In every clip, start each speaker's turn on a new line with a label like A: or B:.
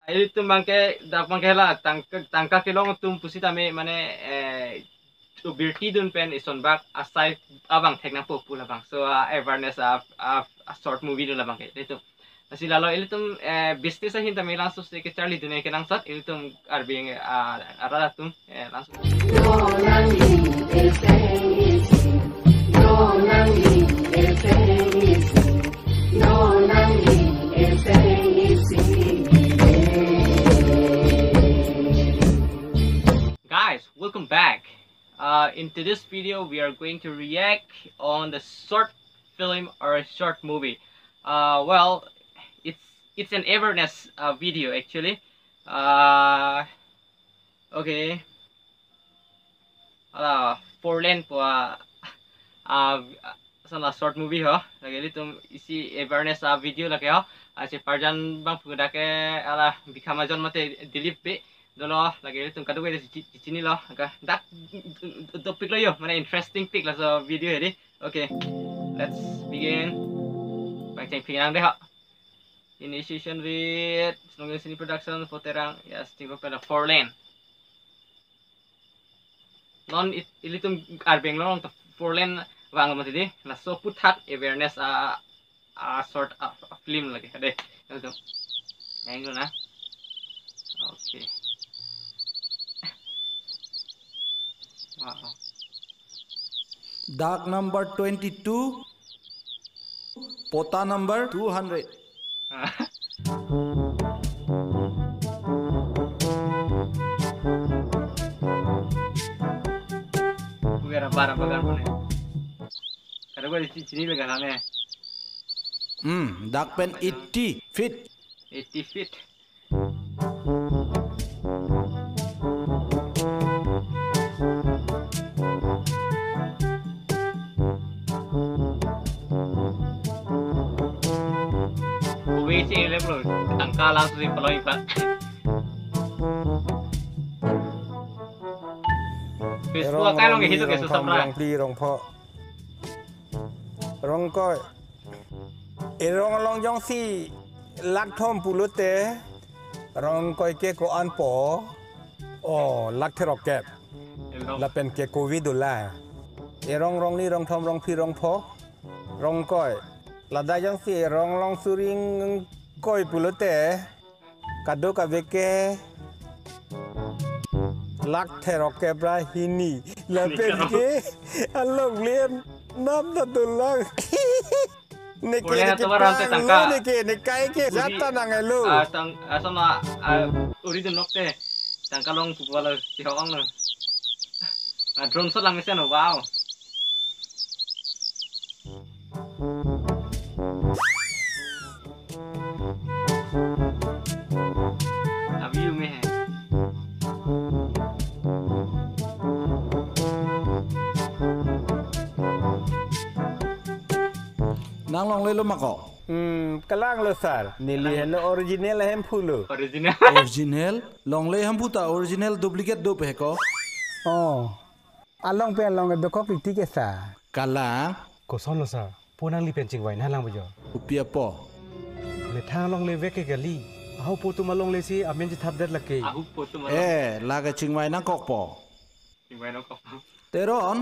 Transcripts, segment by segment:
A: Itu bangke dak bangke lah tangka kilong tum pusita me mane to birti dun pen ison bak aside abang tekna po pula bang so awareness of short movie dun bang itu nasi lalo ilitum business ahin tami langsung se ke Charlie dun ke langsung ilitum arbing arada tum langsung Guys, welcome back. Into this video, we are going to react on the short film or a short movie. Well, it's an awareness video actually. Okay. Four lane po sana short movie ho. Lagi tum isi awareness video lagi ho. Si parjan bang puda ke ala bikamajon mate delete pe. Dolo lagi tum kadu di sini loh. Dak topik lo yo. Mana interesting pic lah so video ini. Okay, let's begin. Bang ceng pinang deh ho. Initiation with Senonggeng Seni Production Foterang yes tinggal pada 4 lane. Non ilitum arbeng long 4 lane wang mati di. Lah so put hat awareness sort of film lagi. Ade. Itu. Yang na. Okay. Wow.
B: Dark number 22, Pota number 200.
A: Bukan barang bagan pun. Karena gua di sini bagan ane.
B: Dark pen 80 feet.
A: 80 feet. Sih level angka langsung di peloy pak. Facebook kan lo gitu ke susah
C: rong pho rong ko rong long jong si lak thom pulute rong ko ke ko an po lak therok ke la pen ke covid la rong ni rong thom rong phi rong pho rong ko la da jong si rong long suring koi pulute kado ka beke lak therok ke bra hini la pen ke along lien nam na tulang Nekai ke jata nangelu
A: sama uri dun nokte tangka long pupala si hawang lo drone shot lang isa no wow view में है
B: Nang long lelo mako.
C: Kalang lo sar. Nili hen original hem fulo.
B: Original long le ham puta original duplicate do pe ko.
C: Along pe along do ko piti ke sa.
B: Kalang
D: ko son lo sar. Ponang li pen ching wai na lang bojo.
B: Upia po.
D: Le thang long le vek ke gali. Ahu potu malong le si amen ji thap det lake.
A: Ahu potu malong.
B: Laga chingwai nang kok po.
A: Chingwai nang kok.
B: Teron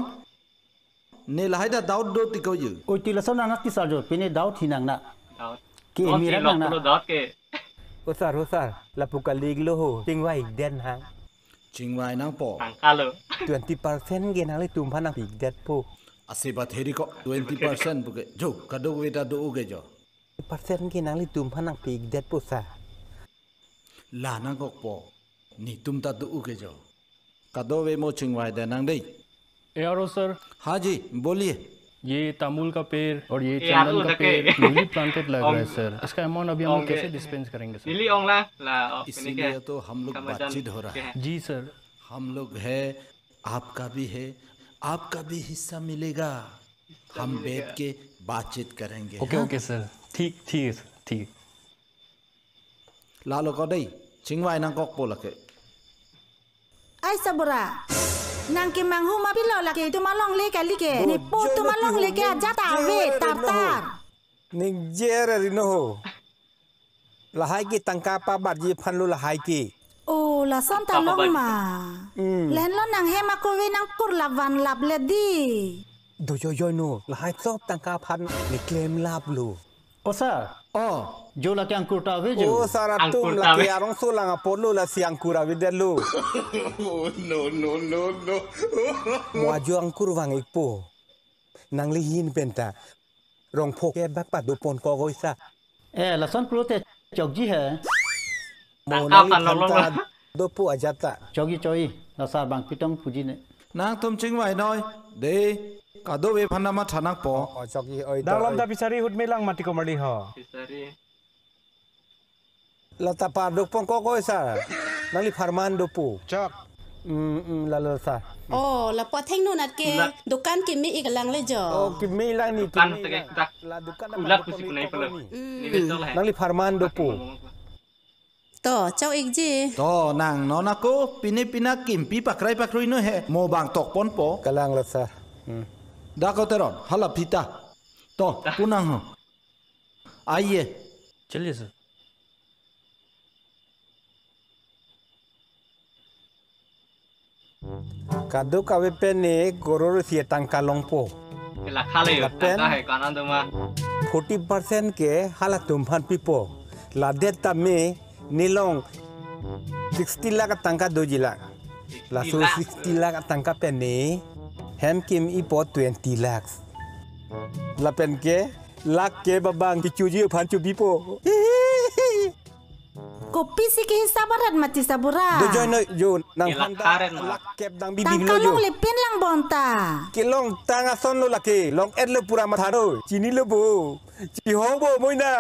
B: ne lahai da daud do tiko yu.
E: Oi tila son nang ti sarjo pine daud hinang na.
A: Daud.
E: Ki mira nang na.
A: Daud ke.
C: Usar la puka liglo ho chingwai den hang.
B: Chingwai nang po.
A: Tangkalo.
C: 20% ge nang le tum phanang pik det po.
B: Asiba theri ko 20% buke. Jo kado weta do uge jo.
C: % ge nang le tum phanang pik det po sa.
B: La nang kok po. Ni tum ta do uge jo. Kado we mo chingwai da nang dei.
F: ARO sir
B: हाँ जी बोलिए
F: ये तामुल का पेड़ और ये चंदन का पेड़ न्यूली प्लांटेड लग रहा है सर इसका अमाउंट अभी हम कैसे डिस्पेंस करेंगे सर
A: लिली ओंग ला
B: इसीलिए तो हम लोग बातचीत हो रहा है
F: जी सर
B: हम लोग है आपका भी है आपका भी हिस्सा मिलेगा हम बैठ के बातचीत करेंगे
F: ओके ओके सर ठीक ठीक है सर ठीक
B: लालो को दई चिंगवाई नंग कोक पोलके
G: ai sabura nang ke manghu ma pilo la ke tu malong le kali ke ni pu tu malong le ke aja ta ve tar tar
C: ning jere rino ho lahai ki tangka pa bat ji phan lu lahai ki
G: Oh, la son ta long ma. Len lo nang he ma ko we nang pur la van lap le di.
C: do yo no lahai so tangka phan ni claim lap lu
E: O sir
B: Oh,
E: जो लके अंकुर टावे जो
C: oh saratum la ki arong su lang apolo la siang kura videlu no mo ajo angkur wang ipo nang lihin penta rong phok ke bak pa do pon ko goisa
E: ए लसन क्लोते चौकी है
C: mo nang li do pu ajata
E: चौकी चौई लसार बांग पिटंग पुजी ने
B: nang tum ching wai noi. De, kado we phanama thanak po.
C: o choki oi
D: Dang lam da pisari hut melang mati ko mali ho.
A: Sorry.
C: la ta pa do pon ko goisa nang li farman do pu
D: Chok.
C: la la sa
H: Oh, la po theng no nat ke dukan ke mi ikalang le jo.
C: oh ki mi lang ni
A: Kan tege dak
C: la dukan
A: ulat pusi kunai pala. Ni betul lah.
C: nang li farman do pu
H: To, chau ik ji.
B: To nang nona ko pini pina kimpi pakrai pakrui no he. Mo bang tok pon po.
C: kalang la sa
B: Da ko teron hala pita. To punang ho. Aiye.
F: चलिए sir
C: kado kawe pene gororo sia tangka longpo
A: La khala yo.
C: Lapen.
A: Ta hai kanan tu ma.
C: 40% ke hala tumphan pipo la deta me nilong 60 lakh tangka 2 lakh la so 60 lakh tangka pene hem kim ipo 20 lakhs la pen ke lakh ke babang kichuji phan chu pipo
G: Kopi si ke sabarat mati sabura.
C: do join yo nang
A: Lakh
C: handa
A: karen ma.
C: lakh kep dang bibi
G: Tang
C: lo yo
G: kalong le pin lang bonta.
C: kilong tanga son lo lake long et le pura matharo chini le bo chi hong bo moina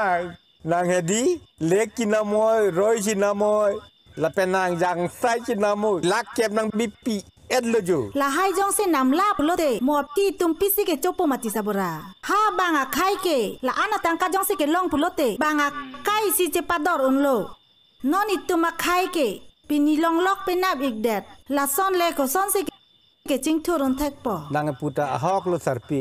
C: nang hedi lek kinamoy roy kinamoy la penang jang sai kinamoy lak kep nang bipi et le jo
G: La hai jong se nam lap lo te. Mo ti tum pisi ke chopo mati sabura. Ha banga khai ke. La ana tang ka jong se ke long pulote. Banga kai si je pador un lo. Non itu ma khai ke. Pini long lok penap ik det. La son le ko son se ke ching turun tek po.
C: nang puta ahok lo sarpi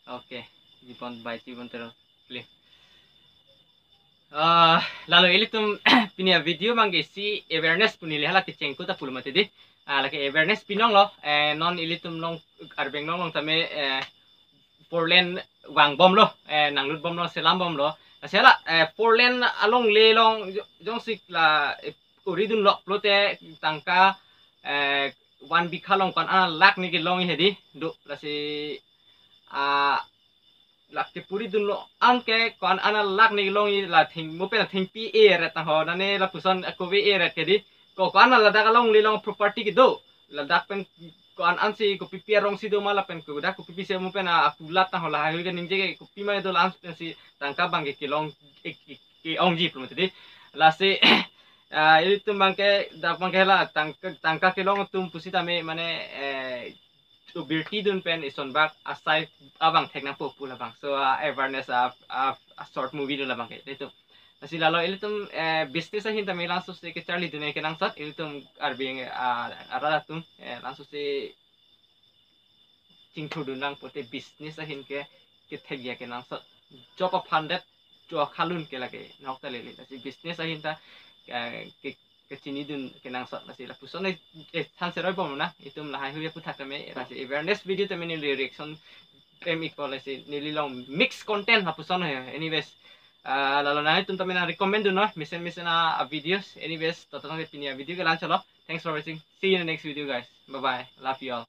A: Okay. Jipon by Jipon terus. Play. Lalu ini tum punya video mangge si awareness pun ini halat cengku tak puluh mati di. Lagi awareness pinong lo. Non ini tum long arbeng long tame four lane wang bom lo. Nanglut bom lo selam bom lo. Sela four lane along le long jong sik la uridun lo plote tangka one bikha long kan lak ni ke long hedi do la si lak ke puri dun lo anke kon ana lak ni long i la thing mo pe thing pi e ra ta ho na ne la puson ko we e ra ke di ko ana la da long le long property ke do la dak pen kon an si ko pi pi rong si do mala pen ko da ko pi se mo pe na akulat ta ho la ha ke ninje ke ko pi ma do la an si tangka bang ke long ke ong ji pro di la se itu bangke dak bangke la tangka ke long tum pusi ta me mane to birti dun pen ison bak asai abang tekna po pula bang so awareness a short movie dun labang itu nasi lalo ilitum business ahin ta melan so se ke charlie dun ke nang sat ilitum arbing arada tum langsung se tingthu dun nang pote business ahin ke thegya ke nang sat job of 100 jo khalun ke lage nok ta lele nasi business ahin ta ke kecini dun kenang sat nasi la puson than seroi bom na itum la hai hu puthak me nasi awareness video te meni reaction em equal nasi nili long mix content ha puson he anyways lalo na itum ta mena recommend no misen a videos anyways totong ke pinia video ke lan chalo thanks for watching see you in the next video guys bye bye love you all